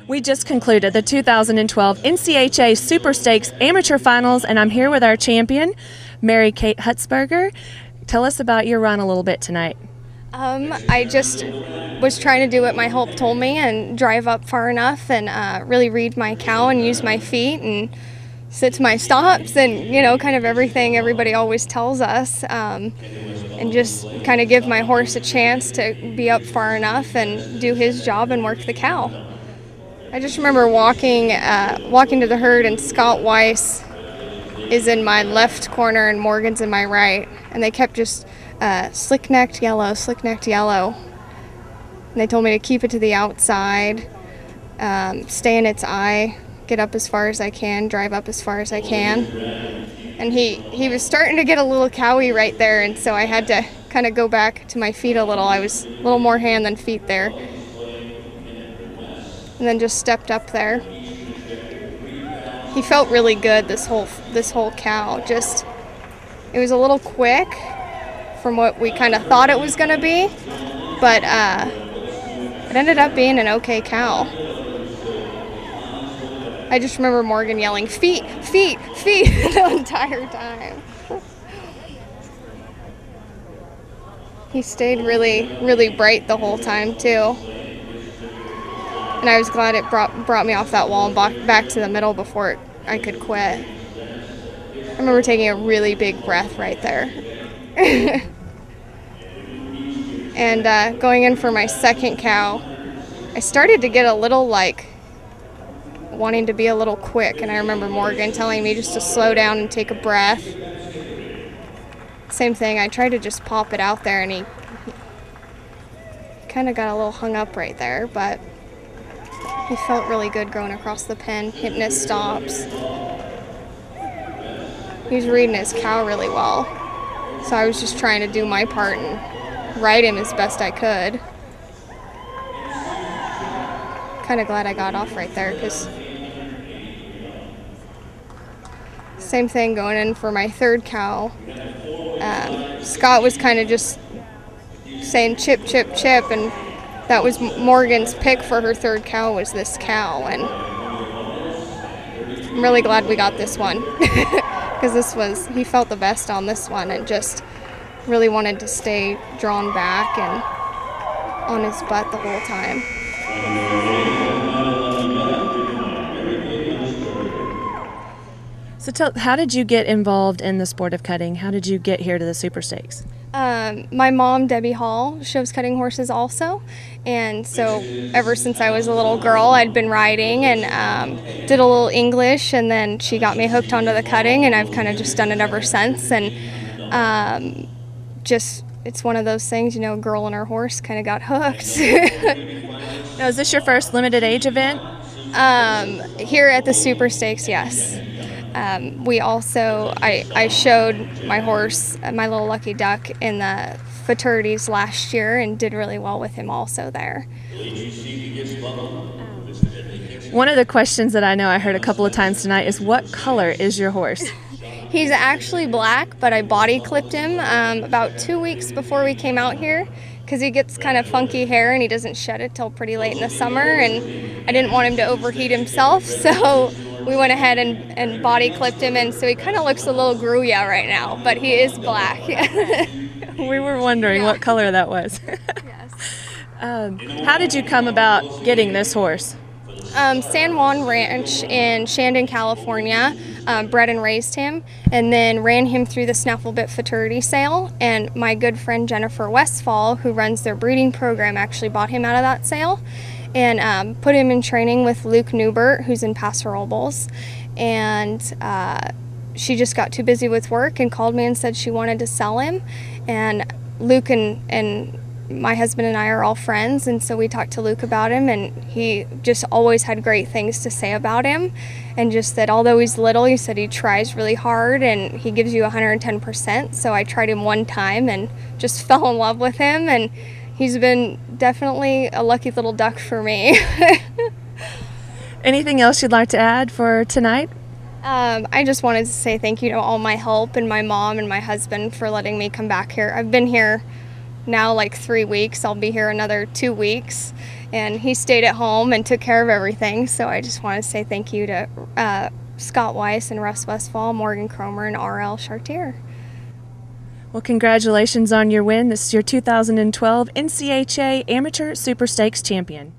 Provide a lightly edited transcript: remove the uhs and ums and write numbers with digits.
We just concluded the 2012 NCHA Super Stakes Amateur Finals, and I'm here with our champion, Mary Kate Huntsberger. Tell us about your run a little bit tonight. I just was trying to do what my help told me and drive up far enough and really read my cow and use my feet and sit to my stops and, you know, kind of everything everybody always tells us, and just kind of give my horse a chance to be up far enough and do his job and work the cow. I just remember walking to the herd, and Scott Weis is in my left corner and Morgan's in my right, and they kept just slick-necked yellow, slick-necked yellow. And they told me to keep it to the outside, stay in its eye, get up as far as I can, drive up as far as I can. And he was starting to get a little cowy right there, and so I had to kind of go back to my feet a little. I was a little more hand than feet there. And then just stepped up there. He felt really good, this whole cow. Just, it was a little quick from what we kind of thought it was going to be, but it ended up being an okay cow. I just remember Morgan yelling, "Feet, feet, feet," the entire time. He stayed really, really bright the whole time too. And I was glad it brought me off that wall and back to the middle before I could quit. I remember taking a really big breath right there. And going in for my second cow, I started to get a little wanting to be a little quick, and I remember Morgan telling me just to slow down and take a breath. Same thing, I tried to just pop it out there, and he kind of got a little hung up right there, but he felt really good going across the pen, hitting his stops. He was reading his cow really well, so I was just trying to do my part and ride him as best I could. Kind of glad I got off right there, because same thing going in for my third cow. Scott was kind of just saying chip, chip, chip, and that was Morgan's pick for her third cow, was this cow, and I'm really glad we got this one because he felt the best on this one and just really wanted to stay drawn back and on his butt the whole time. So how did you get involved in the sport of cutting? How did you get here to the Super Stakes? My mom, Debbie Hall, shows cutting horses also, and so ever since I was a little girl, I'd been riding and did a little English, and then she got me hooked onto the cutting, and I've kind of just done it ever since. And it's one of those things, you know, a girl and her horse kind of got hooked. Now, is this your first limited age event? Here at the Super Stakes, yes. We also, I showed my horse, My Lil Lucky Duck, in the fraternities last year and did really well with him also there. One of the questions that I know I heard a couple of times tonight is, what color is your horse? He's actually black, but I body clipped him about 2 weeks before we came out here, because he gets kind of funky hair and he doesn't shed it till pretty late in the summer, and I didn't want him to overheat himself, so we went ahead and body clipped him, and so he kind of looks a little Gruyere right now, but he is black. We were wondering what color that was. Yes. How did you come about getting this horse? San Juan Ranch in Shandon, California, bred and raised him, and then ran him through the Snafflebit fraternity sale, and my good friend Jennifer Westfall, who runs their breeding program, actually bought him out of that sale and put him in training with Luke Newbert, who's in Paso Robles, and she just got too busy with work and called me and said she wanted to sell him, and Luke and my husband and I are all friends, and so we talked to Luke about him, and he just always had great things to say about him, and just that although he's little, he said he tries really hard and he gives you 110%, so I tried him one time and just fell in love with him, and he's been definitely a lucky little duck for me. Anything else you'd like to add for tonight? I just wanted to say thank you to all my help and my mom and my husband for letting me come back here. I've been here now like 3 weeks. I'll be here another 2 weeks, and he stayed at home and took care of everything. So I just want to say thank you to Scott Weis and Russ Westfall, Morgan Cromer, and R.L. Chartier. Well, congratulations on your win. This is your 2012 NCHA Amateur Super Stakes champion.